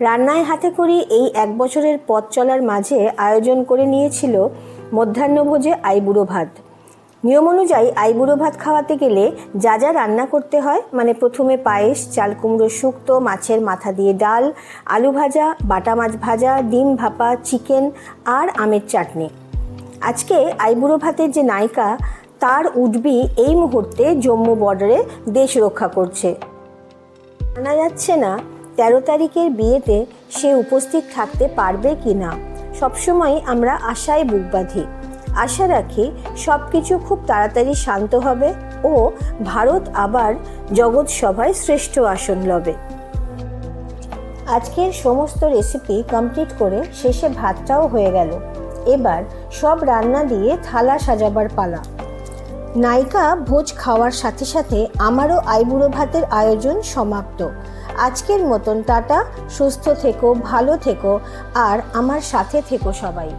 রান্নায় হাতেখড়ি এই 1 বছরের পথ চলার মাঝে আয়োজন করে নিয়েছিল মধ্যাহ্নভোজে আইবুড়ো ভাত। নিয়ম অনুযায়ী আইবুড়ো ভাত খাওয়াতে গেলে যা যা রান্না করতে হয়, মানে প্রথমে পায়েস, চাল কুমড়ো শুক্তো, মাছের মাথা দিয়ে ডাল, আলু ভাজা, বাটা মাছ ভাজা, ডিম ভাপা, চিকেন আর আমের চাটনি। আজকে আইবুড়ো ভাতের যে নায়িকা, তার উঠবি এই মুহূর্তে জম্মু বর্ডারে দেশ রক্ষা করছে। জানা যাচ্ছে না 13 তারিখের বিয়েতে সে উপস্থিত থাকতে পারবে কি না। সবসময় আমরা আশায় বুক বাঁধি, আশা রাখি সব কিছু খুব তাড়াতাড়ি শান্ত হবে ও ভারত আবার জগৎ সভায় শ্রেষ্ঠ আসন লবে। আজকের সমস্ত রেসিপি কমপ্লিট করে শেষে ভাতটাও হয়ে গেল। এবার সব রান্না দিয়ে থালা সাজাবার পালা। নায়িকা ভোজ খাওয়ার সাথে সাথে আমারও আইবুড়ো ভাতের আয়োজন সমাপ্ত। আজকের মতন টাটা, সুস্থ থেকো, ভালো থেকো আর আমার সাথে থেকো সবাই।